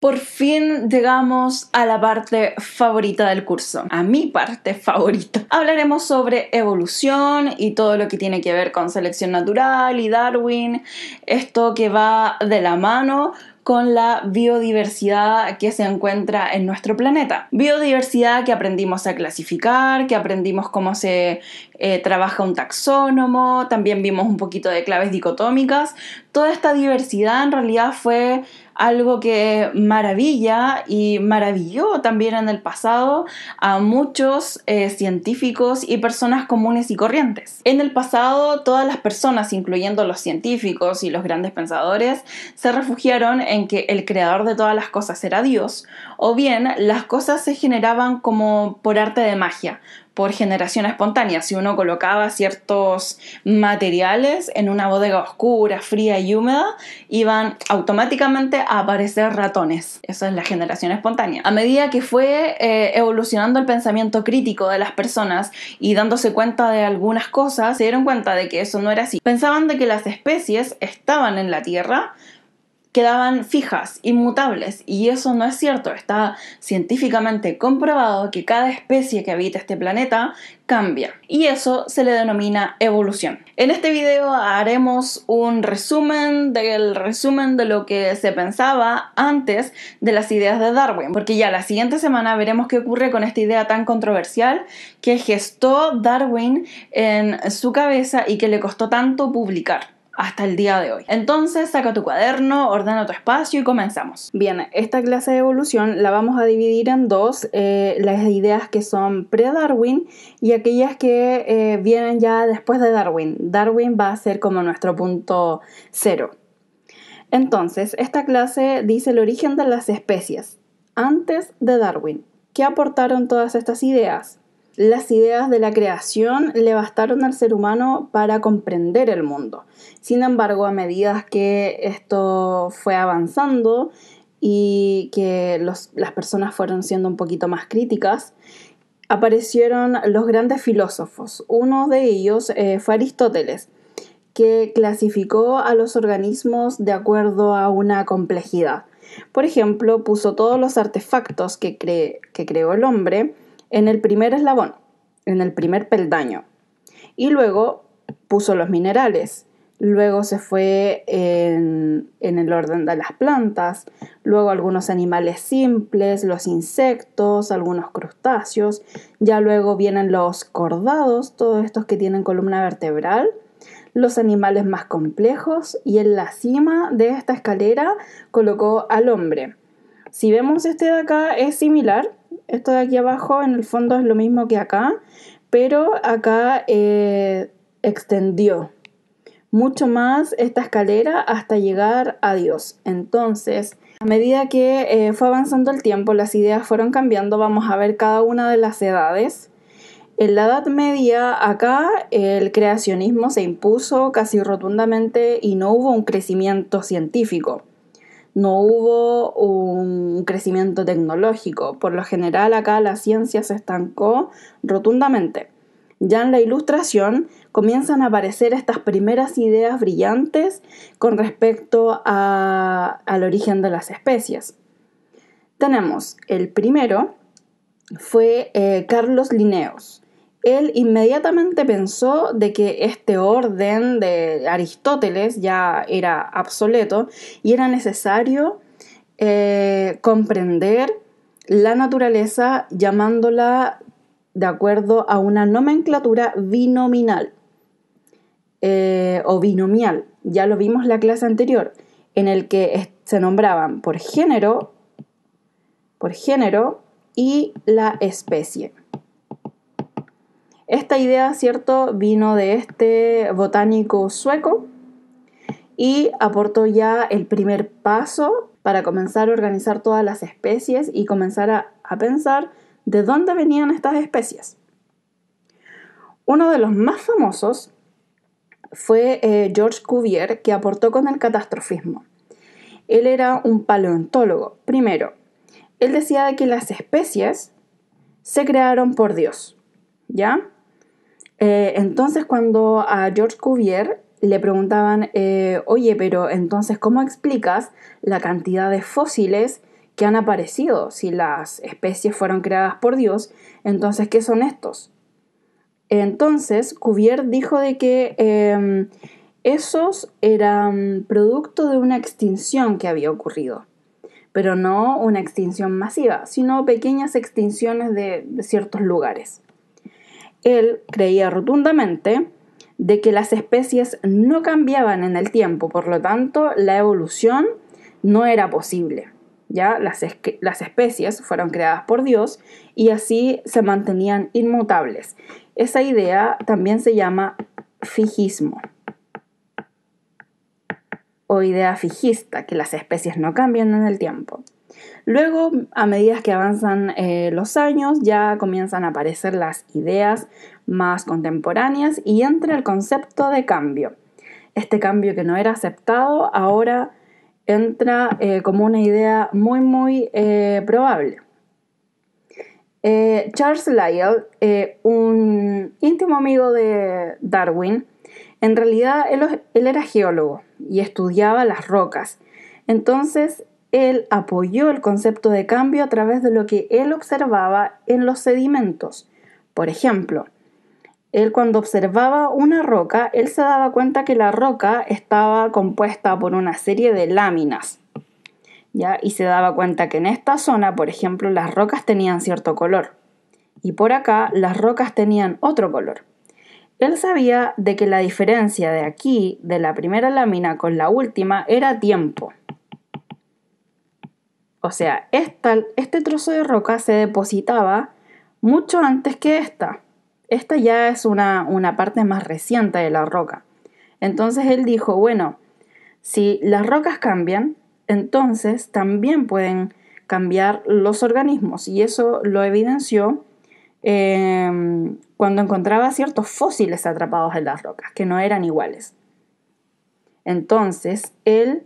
Por fin llegamos a la parte favorita del curso, a mi parte favorita. Hablaremos sobre evolución y todo lo que tiene que ver con selección natural y Darwin, esto que va de la mano con la biodiversidad que se encuentra en nuestro planeta. Biodiversidad que aprendimos a clasificar, que aprendimos cómo se trabaja un taxónomo, también vimos un poquito de claves dicotómicas. Toda esta diversidad en realidad fue algo que maravilla y maravilló también en el pasado a muchos científicos y personas comunes y corrientes. En el pasado, todas las personas, incluyendo los científicos y los grandes pensadores, se refugiaron en que el creador de todas las cosas era Dios, o bien las cosas se generaban como por arte de magia, por generación espontánea. Si uno colocaba ciertos materiales en una bodega oscura, fría y húmeda, iban automáticamente a aparecer ratones. Eso es la generación espontánea. A medida que fue evolucionando el pensamiento crítico de las personas y dándose cuenta de algunas cosas, se dieron cuenta de que eso no era así. Pensaban de que las especies estaban en la Tierra, quedaban fijas, inmutables, y eso no es cierto. Está científicamente comprobado que cada especie que habita este planeta cambia, y eso se le denomina evolución. En este video haremos un resumen de lo que se pensaba antes de las ideas de Darwin, porque ya la siguiente semana veremos qué ocurre con esta idea tan controversial que gestó Darwin en su cabeza y que le costó tanto publicar hasta el día de hoy. Entonces saca tu cuaderno, ordena tu espacio y comenzamos. Bien, esta clase de evolución la vamos a dividir en dos, las ideas que son pre-Darwin y aquellas que vienen ya después de Darwin. Darwin va a ser como nuestro punto cero. Entonces, esta clase dice el origen de las especies antes de Darwin. ¿Qué aportaron todas estas ideas? Las ideas de la creación le bastaron al ser humano para comprender el mundo. Sin embargo, a medida que esto fue avanzando y que las personas fueron siendo un poquito más críticas, aparecieron los grandes filósofos. Uno de ellos fue Aristóteles, que clasificó a los organismos de acuerdo a una complejidad. Por ejemplo, puso todos los artefactos que creó el hombre en el primer eslabón, en el primer peldaño. Y luego puso los minerales. Luego se fue en el orden de las plantas. Luego algunos animales simples, los insectos, algunos crustáceos. Ya luego vienen los cordados, todos estos que tienen columna vertebral. Los animales más complejos. Y en la cima de esta escalera colocó al hombre. Si vemos este de acá es similar. Esto de aquí abajo en el fondo es lo mismo que acá, pero acá extendió mucho más esta escalera hasta llegar a Dios. Entonces, a medida que fue avanzando el tiempo, las ideas fueron cambiando. Vamos a ver cada una de las edades. En la Edad Media, acá el creacionismo se impuso casi rotundamente y no hubo un crecimiento científico. No hubo un crecimiento tecnológico. Por lo general acá la ciencia se estancó rotundamente. Ya en la Ilustración comienzan a aparecer estas primeras ideas brillantes con respecto al origen de las especies. Tenemos el primero, fue Carlos Linnaeus. Él inmediatamente pensó de que este orden de Aristóteles ya era obsoleto y era necesario comprender la naturaleza llamándola de acuerdo a una nomenclatura binominal o binomial. Ya lo vimos en la clase anterior, en el que se nombraban por género y la especie. Esta idea, ¿cierto?, vino de este botánico sueco y aportó ya el primer paso para comenzar a organizar todas las especies y comenzar a pensar de dónde venían estas especies. Uno de los más famosos fue George Cuvier, que aportó con el catastrofismo. Él era un paleontólogo. Primero, él decía que las especies se crearon por Dios, ¿ya? Entonces cuando a George Cuvier le preguntaban, oye, pero entonces ¿cómo explicas la cantidad de fósiles que han aparecido. Si las especies fueron creadas por Dios, entonces, ¿qué son estos? Entonces, Cuvier dijo de que esos eran producto de una extinción que había ocurrido, pero no una extinción masiva, sino pequeñas extinciones de ciertos lugares. Él creía rotundamente de que las especies no cambiaban en el tiempo, por lo tanto, la evolución no era posible. ¿Ya? Las especies fueron creadas por Dios y así se mantenían inmutables. Esa idea también se llama fijismo o idea fijista, que las especies no cambian en el tiempo. Luego, a medida que avanzan los años, ya comienzan a aparecer las ideas más contemporáneas y entra el concepto de cambio. Este cambio que no era aceptado ahora entra como una idea muy probable. Charles Lyell, un íntimo amigo de Darwin, en realidad él era geólogo y estudiaba las rocas. Entonces, él apoyó el concepto de cambio a través de lo que él observaba en los sedimentos. Por ejemplo, él cuando observaba una roca, él se daba cuenta que la roca estaba compuesta por una serie de láminas, ¿ya? Y se daba cuenta que en esta zona, por ejemplo, las rocas tenían cierto color y por acá las rocas tenían otro color. Él sabía de que la diferencia de aquí, de la primera lámina con la última, era tiempo. O sea, este trozo de roca se depositaba mucho antes que esta. Esta ya es una parte más reciente de la roca. Entonces él dijo, bueno, si las rocas cambian, entonces también pueden cambiar los organismos. Y eso lo evidenció cuando encontraba ciertos fósiles atrapados en las rocas, que no eran iguales. Entonces él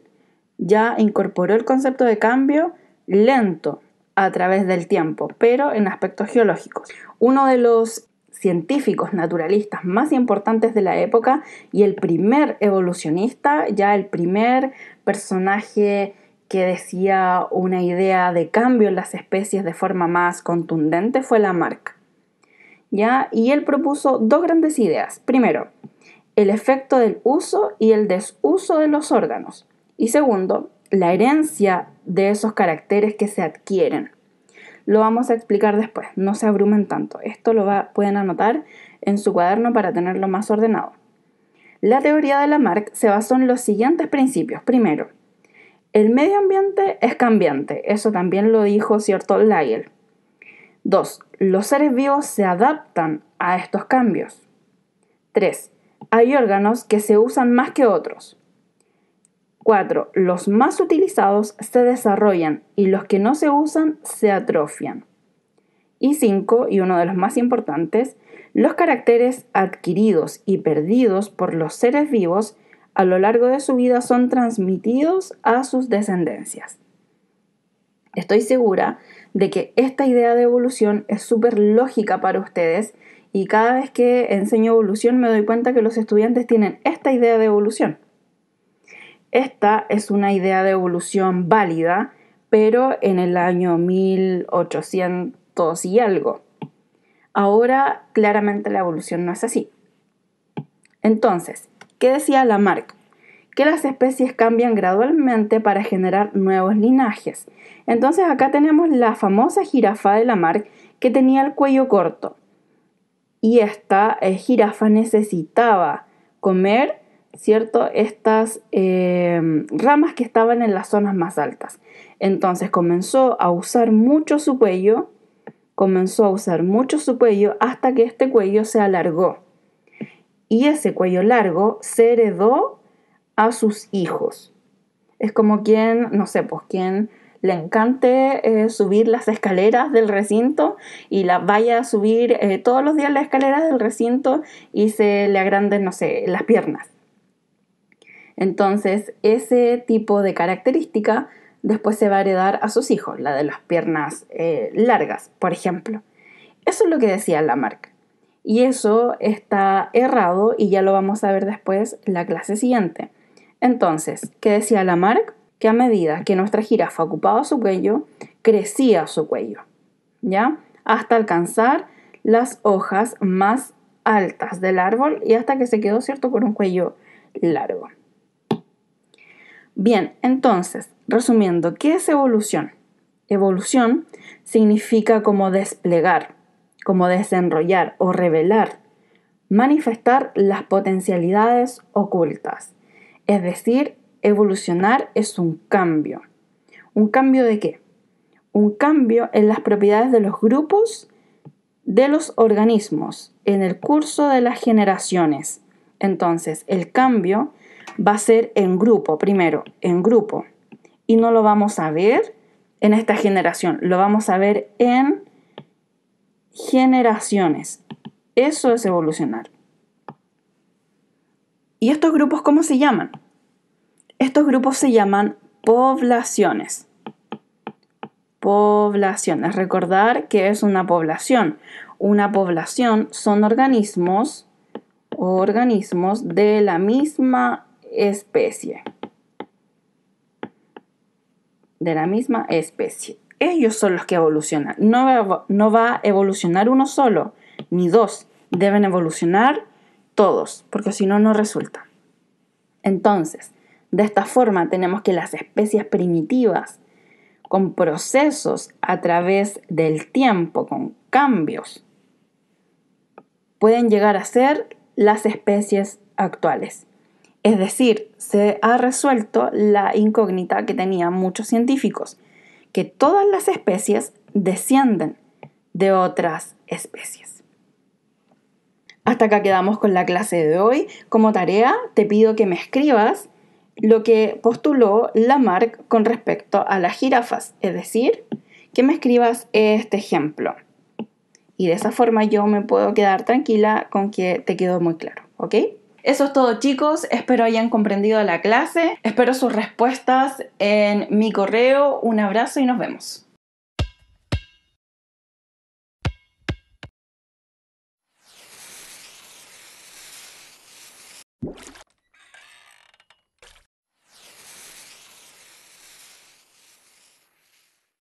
ya incorporó el concepto de cambio lento a través del tiempo, pero en aspectos geológicos. Uno de los científicos naturalistas más importantes de la época y el primer evolucionista, ya el primer personaje que decía una idea de cambio en las especies de forma más contundente, fue Lamarck. ¿Ya? Y él propuso dos grandes ideas. Primero, el efecto del uso y el desuso de los órganos. Y segundo, la herencia de esos caracteres que se adquieren. Lo vamos a explicar después, no se abrumen tanto. Esto pueden anotar en su cuaderno para tenerlo más ordenado. La teoría de Lamarck se basó en los siguientes principios. Primero, el medio ambiente es cambiante. Eso también lo dijo cierto Lyell. 2. Los seres vivos se adaptan a estos cambios. 3. Hay órganos que se usan más que otros. 4. Los más utilizados se desarrollan y los que no se usan se atrofian. Y 5, y uno de los más importantes, los caracteres adquiridos y perdidos por los seres vivos a lo largo de su vida son transmitidos a sus descendencias. Estoy segura de que esta idea de evolución es súper lógica para ustedes y cada vez que enseño evolución me doy cuenta que los estudiantes tienen esta idea de evolución. Esta es una idea de evolución válida, pero en el año 1800 y algo. Ahora, claramente la evolución no es así. Entonces, ¿qué decía Lamarck? Que las especies cambian gradualmente para generar nuevos linajes. Entonces acá tenemos la famosa jirafa de Lamarck que tenía el cuello corto. Y esta jirafa necesitaba comer, ¿cierto?, estas ramas que estaban en las zonas más altas. Entonces comenzó a usar mucho su cuello hasta que este cuello se alargó. Y ese cuello largo se heredó a sus hijos. Es como quien, no sé, pues quien le encante subir las escaleras del recinto y vaya a subir todos los días las escaleras del recinto y se le agranden, no sé, las piernas. Entonces, ese tipo de característica después se va a heredar a sus hijos, la de las piernas largas, por ejemplo. Eso es lo que decía Lamarck. Y eso está errado y ya lo vamos a ver después en la clase siguiente. Entonces, ¿qué decía Lamarck? que a medida que nuestra jirafa ocupaba su cuello, crecía su cuello, ¿ya? Hasta alcanzar las hojas más altas del árbol y hasta que se quedó, ¿cierto?, con un cuello largo. Bien, entonces, resumiendo, ¿qué es evolución? Evolución significa como desplegar, como desenrollar o revelar, manifestar las potencialidades ocultas. Es decir, evolucionar es un cambio. ¿Un cambio de qué? Un cambio en las propiedades de los grupos de los organismos en el curso de las generaciones. Entonces, el cambio va a ser en grupo, primero, en grupo. Y no lo vamos a ver en esta generación, lo vamos a ver en generaciones. Eso es evolucionar. ¿Y estos grupos cómo se llaman? Estos grupos se llaman poblaciones. Poblaciones. Recordar que es una población. Una población son organismos de la misma especie. De la misma especie. Ellos son los que evolucionan. No va a evolucionar uno solo, ni dos. Deben evolucionar todos, porque si no, no resulta. Entonces, de esta forma tenemos que las especies primitivas, con procesos a través del tiempo, con cambios, pueden llegar a ser las especies actuales. Es decir, se ha resuelto la incógnita que tenían muchos científicos, que todas las especies descienden de otras especies. Hasta acá quedamos con la clase de hoy. Como tarea, te pido que me escribas lo que postuló Lamarck con respecto a las jirafas, es decir, que me escribas este ejemplo. Y de esa forma yo me puedo quedar tranquila con que te quedó muy claro, ¿ok? Eso es todo, chicos. Espero hayan comprendido la clase. Espero sus respuestas en mi correo. Un abrazo y nos vemos.